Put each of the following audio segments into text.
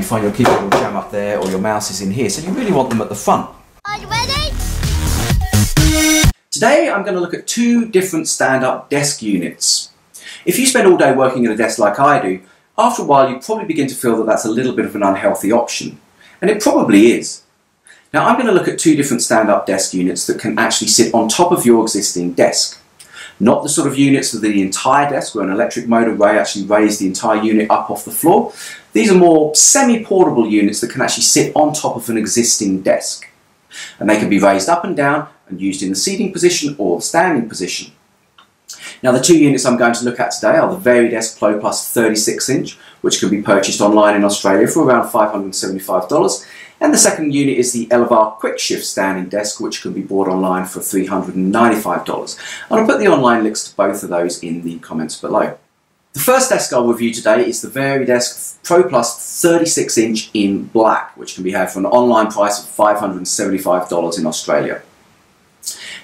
find your keyboard will jam up there or your mouse is in here, so you really want them at the front. Are you ready? Today I'm going to look at two different stand-up desk units. If you spend all day working at a desk like I do, after a while you probably begin to feel that that's a little bit of an unhealthy option. And it probably is. Now I'm going to look at two different stand-up desk units that can actually sit on top of your existing desk. Not the sort of units with the entire desk where an electric motor may actually raise the entire unit up off the floor. These are more semi-portable units that can actually sit on top of an existing desk. And they can be raised up and down and used in the seating position or the standing position. Now the two units I'm going to look at today are the Varidesk Pro Plus 36-inch, which can be purchased online in Australia for around $575. And the second unit is the Elevar Quickshift standing desk, which can be bought online for $395. And I'll put the online links to both of those in the comments below. The first desk I'll review today is the Varidesk Pro Plus 36-inch in black, which can be had for an online price of $575 in Australia.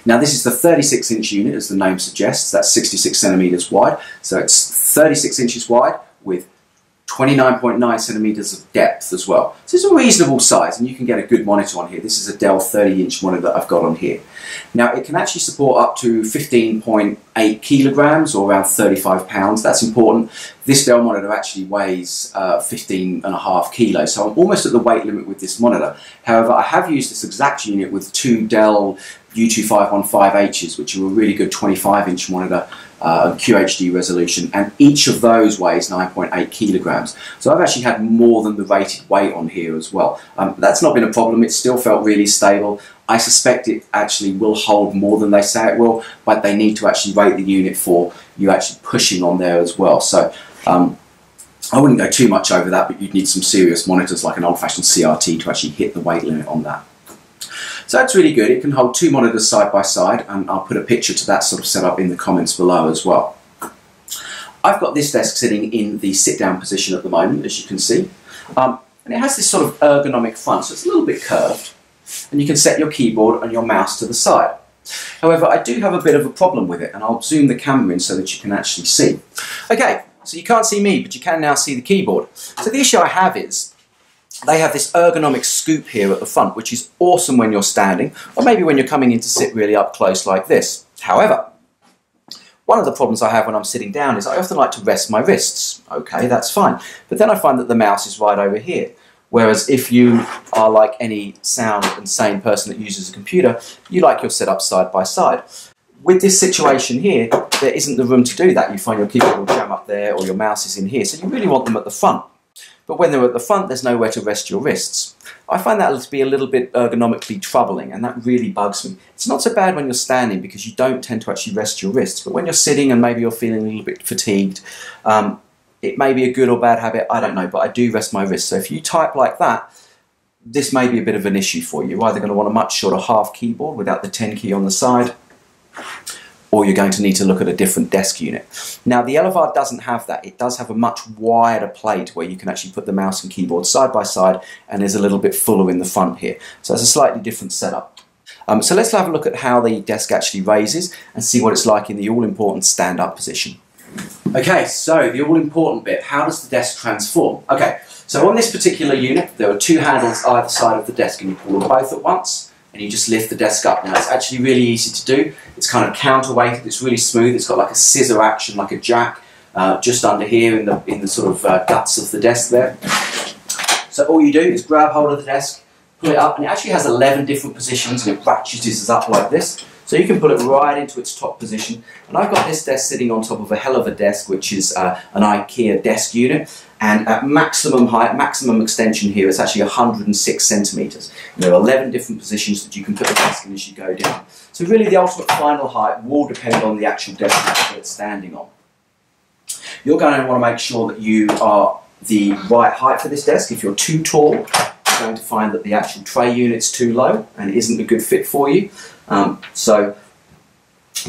Now this is the 36-inch unit, as the name suggests. That's 66 centimeters wide, so it's 36 inches wide with 29.9 centimeters of depth as well. So it's a reasonable size, and you can get a good monitor on here. This is a Dell 30-inch monitor that I've got on here. Now it can actually support up to 15.8 kilograms or around 35 pounds. That's important. This Dell monitor actually weighs 15.5 kilos, so I'm almost at the weight limit with this monitor. However, I have used this exact unit with two Dell U2515Hs, which are a really good 25-inch monitor, QHD resolution, and each of those weighs 9.8 kilograms. So I've actually had more than the rated weight on here as well. That's not been a problem. It still felt really stable. I suspect it actually will hold more than they say it will, but they need to actually rate the unit for you actually pushing on there as well. So I wouldn't go too much over that, but you'd need some serious monitors like an old-fashioned CRT to actually hit the weight limit on that. So that's really good. It can hold two monitors side by side, and I'll put a picture to that sort of setup in the comments below as well. I've got this desk sitting in the sit-down position at the moment, as you can see, and it has this sort of ergonomic front, so it's a little bit curved, and you can set your keyboard and your mouse to the side. However, I do have a bit of a problem with it, and I'll zoom the camera in so that you can actually see. Okay, so you can't see me, but you can now see the keyboard. So the issue I have is they have this ergonomic scoop here at the front, which is awesome when you're standing, or maybe when you're coming in to sit really up close like this. However, one of the problems I have when I'm sitting down is I often like to rest my wrists. Okay, that's fine. But then I find that the mouse is right over here. Whereas if you are like any sound and sane person that uses a computer, you like your setup side by side. With this situation here, there isn't the room to do that. You find your keyboard will jam up there or your mouse is in here, so you really want them at the front. But when they're at the front, there's nowhere to rest your wrists. I find that to be a little bit ergonomically troubling, and that really bugs me. It's not so bad when you're standing because you don't tend to actually rest your wrists, but when you're sitting and maybe you're feeling a little bit fatigued, it may be a good or bad habit, I don't know, but I do rest my wrists. So if you type like that, this may be a bit of an issue for you. You're either going to want a much shorter half keyboard without the 10 key on the side, or you're going to need to look at a different desk unit. Now the Elevar doesn't have that. It does have a much wider plate where you can actually put the mouse and keyboard side by side, and is a little bit fuller in the front here. So it's a slightly different setup. So let's have a look at how the desk actually raises and see what it's like in the all-important stand-up position. Okay, so the all-important bit, how does the desk transform? Okay, so on this particular unit, there are two handles either side of the desk, and you pull them both at once, and you just lift the desk up. Now it's actually really easy to do. It's kind of counterweighted, it's really smooth, it's got like a scissor action, like a jack, just under here in the sort of guts of the desk there. So all you do is grab hold of the desk, pull it up, and it actually has 11 different positions, and it ratchets up like this. So you can put it right into its top position. And I've got this desk sitting on top of a hell of a desk, which is an IKEA desk unit. And at maximum height, maximum extension here, it's actually 106 centimeters. And there are 11 different positions that you can put the desk in as you go down. So really the ultimate final height will depend on the actual desk that it's standing on. You're going to want to make sure that you are the right height for this desk. If you're too tall, you're going to find that the actual tray unit's too low and it isn't a good fit for you. So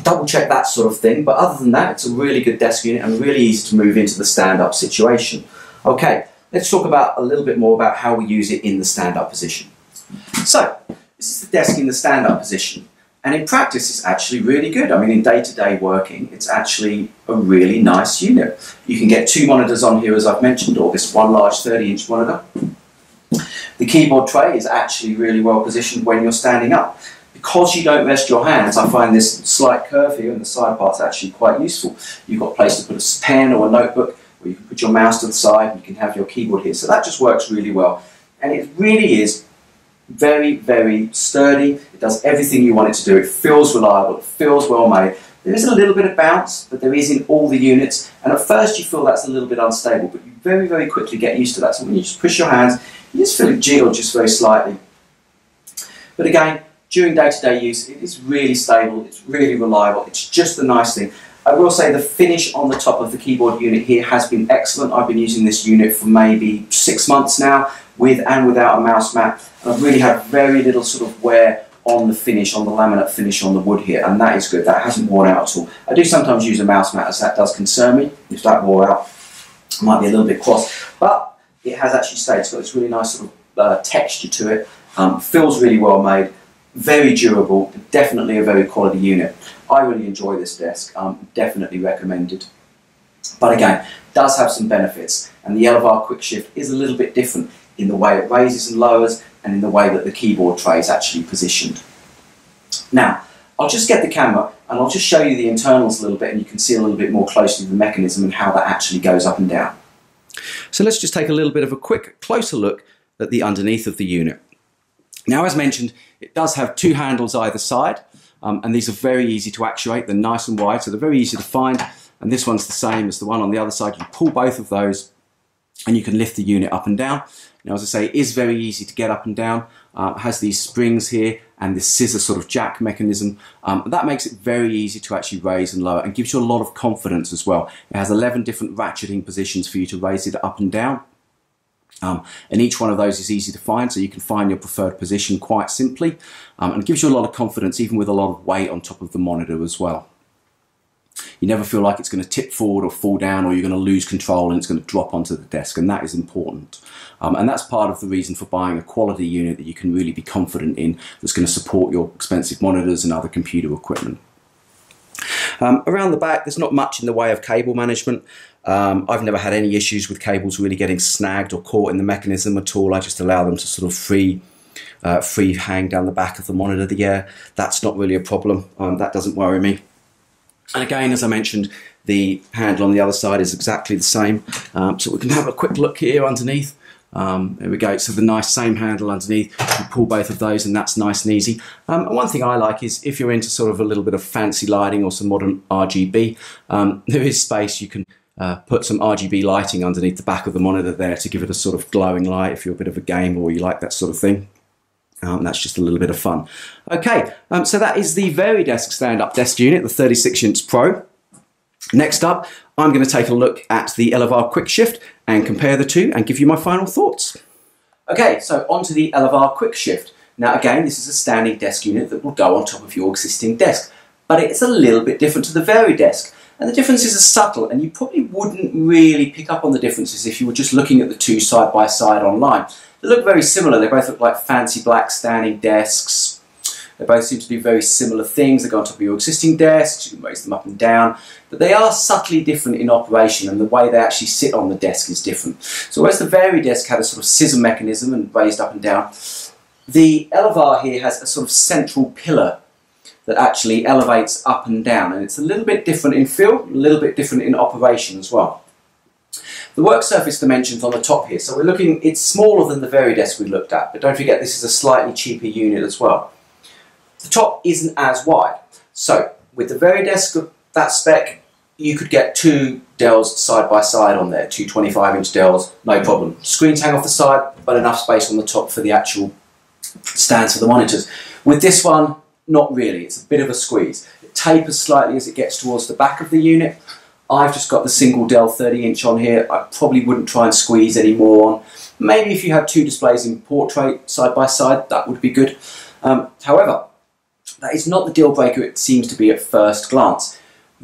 double check that sort of thing, but other than that, it's a really good desk unit and really easy to move into the stand-up situation. Okay, let's talk about a little bit more about how we use it in the stand-up position. So, this is the desk in the stand-up position, and in practice it's actually really good. I mean, in day-to-day working, it's actually a really nice unit. You can get two monitors on here, as I've mentioned, or this one large 30-inch monitor, The keyboard tray is actually really well positioned when you're standing up. Because you don't rest your hands, I find this slight curve here in the side part's actually quite useful. You've got a place to put a pen or a notebook, or you can put your mouse to the side and you can have your keyboard here. So that just works really well. And it really is very, very sturdy. It does everything you want it to do. It feels reliable, it feels well made. There is a little bit of bounce, but there is in all the units. And at first you feel that's a little bit unstable, but you very, very quickly get used to that. So when you just push your hands, you just feel it jiggle just very slightly. But again, during day-to-day use, it is really stable, it's really reliable, it's just a nice thing. I will say the finish on the top of the keyboard unit here has been excellent. I've been using this unit for maybe 6 months now, with and without a mouse mat, and I've really had very little sort of wear on the finish, on the laminate finish on the wood here, and that is good. That hasn't worn out at all. I do sometimes use a mouse mat, as that does concern me. If that wore out, it might be a little bit cross, but it has actually stayed. It's got this really nice sort of texture to it. Feels really well made. Very durable, definitely a very quality unit. I really enjoy this desk, definitely recommended. But again, does have some benefits, and the Elevar Quickshift is a little bit different in the way it raises and lowers and in the way that the keyboard tray is actually positioned. Now, I'll just get the camera and I'll just show you the internals a little bit, and you can see a little bit more closely the mechanism and how that actually goes up and down. So let's just take a little bit of a quick closer look at the underneath of the unit. Now, as mentioned, it does have 2 handles either side, and these are very easy to actuate. They're nice and wide, so they're very easy to find, and this one's the same as the one on the other side. You pull both of those and you can lift the unit up and down. Now, as I say, it is very easy to get up and down. It has these springs here and this scissor sort of jack mechanism. That makes it very easy to actually raise and lower, and gives you a lot of confidence as well. It has 11 different ratcheting positions for you to raise it up and down. And each one of those is easy to find, so you can find your preferred position quite simply, and it gives you a lot of confidence even with a lot of weight on top of the monitor as well. You never feel like it's going to tip forward or fall down, or you're going to lose control and it's going to drop onto the desk, and that is important. And that's part of the reason for buying a quality unit that you can really be confident in, that's going to support your expensive monitors and other computer equipment. Around the back, there's not much in the way of cable management. I've never had any issues with cables really getting snagged or caught in the mechanism at all. I just allow them to sort of free hang down the back of the monitor. That's not really a problem. That doesn't worry me. And again, as I mentioned, the handle on the other side is exactly the same. So we can have a quick look here underneath. There we go. So the nice same handle underneath. You pull both of those and that's nice and easy. And one thing I like is if you're into sort of a little bit of fancy lighting or some modern RGB, there is space. You can put some RGB lighting underneath the back of the monitor there to give it a sort of glowing light if you're a bit of a gamer or you like that sort of thing. That's just a little bit of fun. Okay, so that is the Varidesk stand-up desk unit, the 36-inch Pro. Next up, I'm going to take a look at the Elevar Quickshift and compare the two and give you my final thoughts. Okay, so onto the Elevar Quickshift. Now again, this is a standing desk unit that will go on top of your existing desk, but it's a little bit different to the Varidesk. And the differences are subtle, and you probably wouldn't really pick up on the differences if you were just looking at the two side by side online. They look very similar. They both look like fancy black standing desks. They both seem to do very similar things. They go on top of your existing desks. You can raise them up and down. But they are subtly different in operation, and the way they actually sit on the desk is different. So whereas the Varidesk had a sort of scissor mechanism and raised up and down, the Elevar here has a sort of central pillar that actually elevates up and down. And it's a little bit different in feel, a little bit different in operation as well. The work surface dimensions on the top here, so we're looking, it's smaller than the Varidesk we looked at, but don't forget this is a slightly cheaper unit as well. The top isn't as wide, so with the Varidesk, that spec, you could get 2 Dells side by side on there, 2 25-inch Dells, no problem. Screens hang off the side, but enough space on the top for the actual stands for the monitors. With this one, not really, it's a bit of a squeeze. It tapers slightly as it gets towards the back of the unit. I've just got the single Dell 30-inch on here. I probably wouldn't try and squeeze any more on. Maybe if you had 2 displays in portrait side by side, that would be good. However, that is not the deal breaker it seems to be at first glance.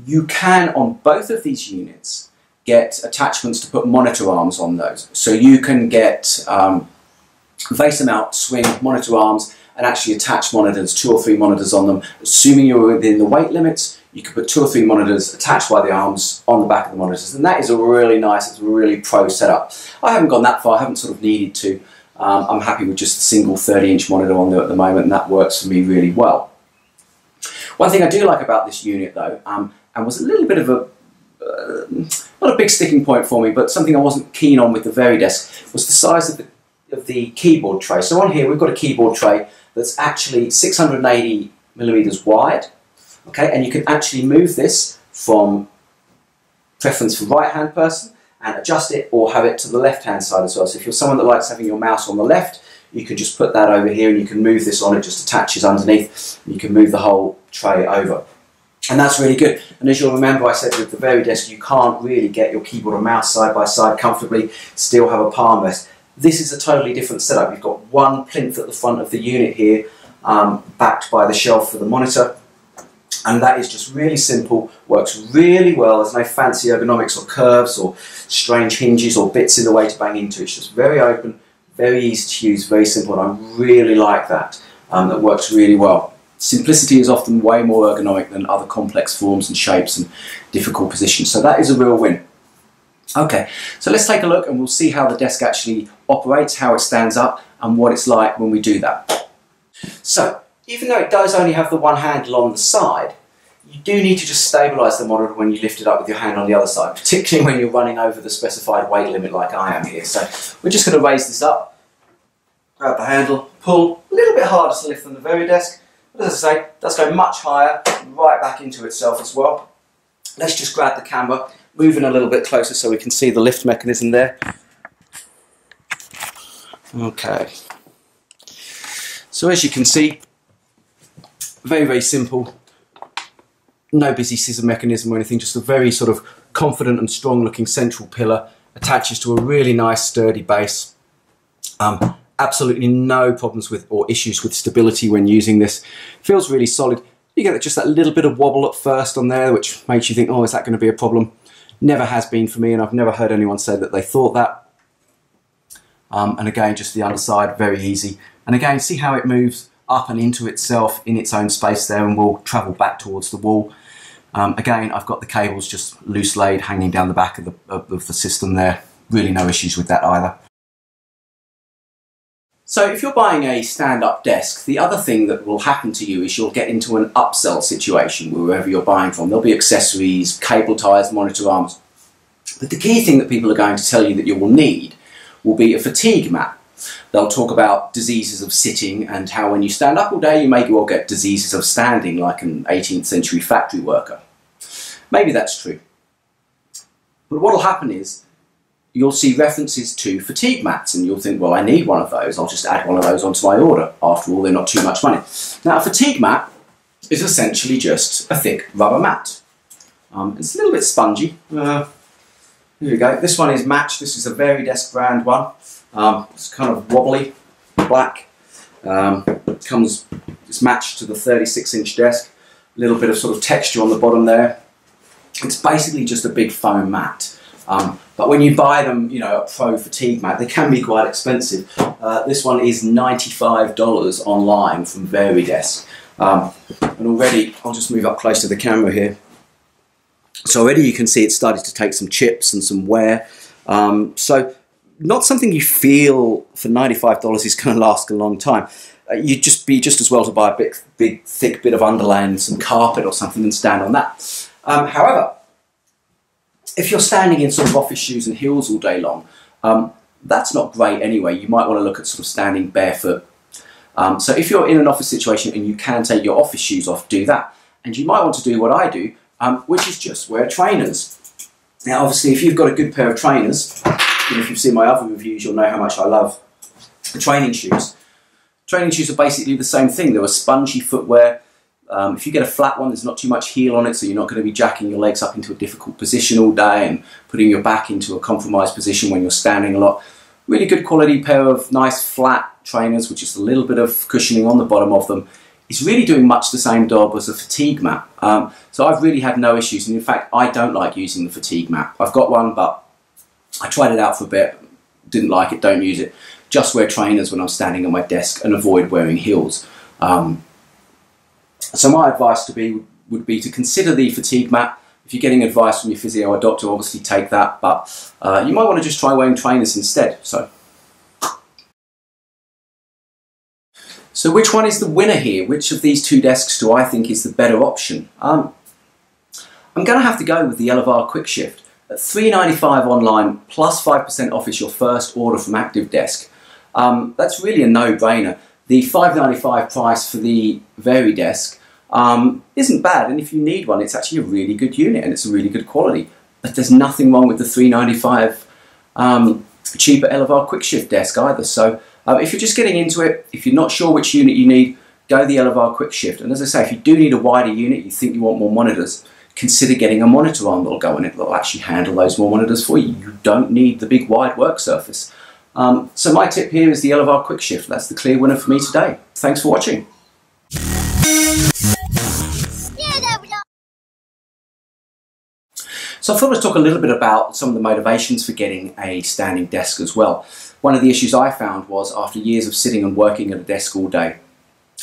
You can, on both of these units, get attachments to put monitor arms on those. So you can get VESA mount swing monitor arms and actually attach monitors, 2 or 3 monitors on them. Assuming you're within the weight limits, you can put 2 or 3 monitors attached by the arms on the back of the monitors, and that is a really nice, it's a really pro setup. I haven't gone that far, I haven't sort of needed to, I'm happy with just a single 30-inch monitor on there at the moment, and that works for me really well. One thing I do like about this unit though, and was a little bit of a, not a big sticking point for me, but something I wasn't keen on with the Varidesk, was the size of the keyboard tray. So on here we've got a keyboard tray that's actually 680mm wide, okay, and you can actually move this from preference for right-hand person and adjust it, or have it to the left-hand side as well. So if you're someone that likes having your mouse on the left, you can just put that over here and you can move this on, it just attaches underneath, and you can move the whole tray over. And that's really good. And as you'll remember, I said with the Varidesk, you can't really get your keyboard and mouse side by side comfortably, still have a palm rest. This is a totally different setup. You've got one plinth at the front of the unit here, backed by the shelf for the monitor. And that is just really simple, works really well. There's no fancy ergonomics or curves or strange hinges or bits in the way to bang into. It's just very open, very easy to use, very simple, and I really like that. That works really well. Simplicity is often way more ergonomic than other complex forms and shapes and difficult positions, so that is a real win. Okay, so let's take a look and we'll see how the desk actually operates, how it stands up, and what it's like when we do that. So, even though it does only have the one handle on the side, you do need to just stabilise the monitor when you lift it up with your hand on the other side, particularly when you're running over the specified weight limit like I am here. So we're just going to raise this up, grab the handle, pull, a little bit harder to lift than the Varidesk, but as I say, it does go much higher, right back into itself as well. Let's just grab the camera, moving a little bit closer so we can see the lift mechanism there. Okay. So as you can see, very, very simple. No busy scissor mechanism or anything, just a very sort of confident and strong looking central pillar, attaches to a really nice sturdy base. Absolutely no problems with or issues with stability when using this. Feels really solid. You get just that little bit of wobble at first on there, which makes you think, oh, is that going to be a problem? Never has been for me, and I've never heard anyone say that they thought that. And again, just the underside, very easy. And again, see how it moves up and into itself in its own space there, and will travel back towards the wall. Again, I've got the cables just loose laid hanging down the back of the system there. Really no issues with that either. So if you're buying a stand-up desk, the other thing that will happen to you is you'll get into an upsell situation wherever you're buying from. There'll be accessories, cable ties, monitor arms. But the key thing that people are going to tell you that you will need will be a fatigue mat. They'll talk about diseases of sitting and how when you stand up all day you may well get diseases of standing like an 18th century factory worker. Maybe that's true. But what will happen is you'll see references to fatigue mats and you'll think, well, I need one of those, I'll just add one of those onto my order. After all, they're not too much money. Now, a fatigue mat is essentially just a thick rubber mat. It's a little bit spongy. Here we go. This one is matched. This is a Varidesk brand one. It's kind of wobbly, black. It's matched to the 36-inch desk. A little bit of sort of texture on the bottom there. It's basically just a big foam mat. But when you buy them, you know, a pro fatigue mat, they can be quite expensive. This one is $95 online from Varidesk. And already, I'll just move up close to the camera here. So already you can see it's started to take some chips and some wear. So not something you feel for $95 is going to last a long time. You'd just be just as well to buy a big thick bit of underlay and some carpet or something and stand on that. However, if you're standing in sort of office shoes and heels all day long, that's not great anyway. You might want to look at sort of standing barefoot. So if you're in an office situation and you can take your office shoes off, do that. And you might want to do what I do, which is just wear trainers. Now obviously if you've got a good pair of trainers, and if you've seen my other reviews you'll know how much I love training shoes. Training shoes are basically the same thing. They're a spongy footwear. If you get a flat one, there's not too much heel on it, so you're not going to be jacking your legs up into a difficult position all day and putting your back into a compromised position when you're standing a lot. Really good quality pair of nice flat trainers with just a little bit of cushioning on the bottom of them. It's really doing much the same job as a fatigue mat. So I've really had no issues, and in fact I don't like using the fatigue mat. I've got one, but I tried it out for a bit, didn't like it, don't use it. Just wear trainers when I'm standing at my desk and avoid wearing heels. So my advice would be to consider the fatigue mat. If you're getting advice from your physio or doctor, obviously take that, but you might want to just try wearing trainers instead. So So which one is the winner here? Which of these two desks do I think is the better option? I'm going to have to go with the Elevar Quickshift. At $3.95 online plus 5% off is your first order from Active Desk. That's really a no-brainer. The $5.95 price for the Varidesk isn't bad, and if you need one, it's actually a really good unit and it's a really good quality. But there's nothing wrong with the $3.95 cheaper Elevar Quickshift desk either. So if you're just getting into it, if you're not sure which unit you need, go the Elevar Quickshift. And as I say, if you do need a wider unit, you think you want more monitors, consider getting a monitor arm that'll go in it that'll actually handle those more monitors for you. You don't need the big wide work surface. So my tip here is the Elevar Quickshift. That's the clear winner for me today. Thanks for watching. So I thought I'd talk a little bit about some of the motivations for getting a standing desk as well. One of the issues I found was after years of sitting and working at a desk all day,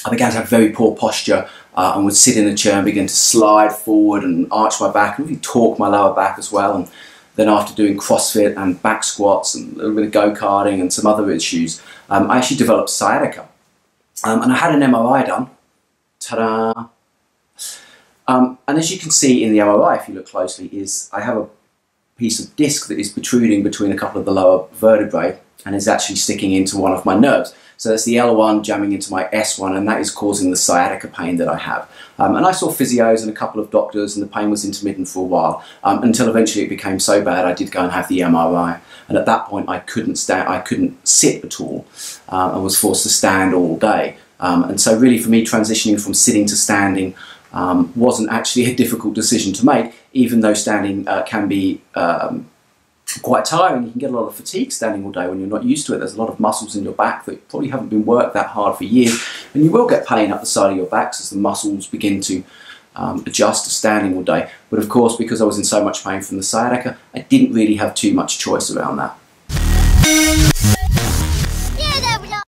I began to have very poor posture and would sit in a chair and begin to slide forward and arch my back and really torque my lower back as well. And then after doing CrossFit and back squats and a little bit of go-karting and some other issues, I actually developed sciatica. And I had an MRI done. Ta-da! And as you can see in the MRI, if you look closely, I have a piece of disc that is protruding between a couple of the lower vertebrae and is actually sticking into one of my nerves. So that's the L1 jamming into my S1, and that is causing the sciatica pain that I have. And I saw physios and a couple of doctors, and the pain was intermittent for a while, until eventually it became so bad I did go and have the MRI. And at that point I couldn't sit at all, and was forced to stand all day. And so really for me, transitioning from sitting to standing wasn't actually a difficult decision to make, even though standing can be quite tiring. You can get a lot of fatigue standing all day when you're not used to it. There's a lot of muscles in your back that probably haven't been worked that hard for years, and you will get pain up the side of your backs as the muscles begin to adjust to standing all day. But of course, because I was in so much pain from the sciatica, I didn't really have too much choice around that.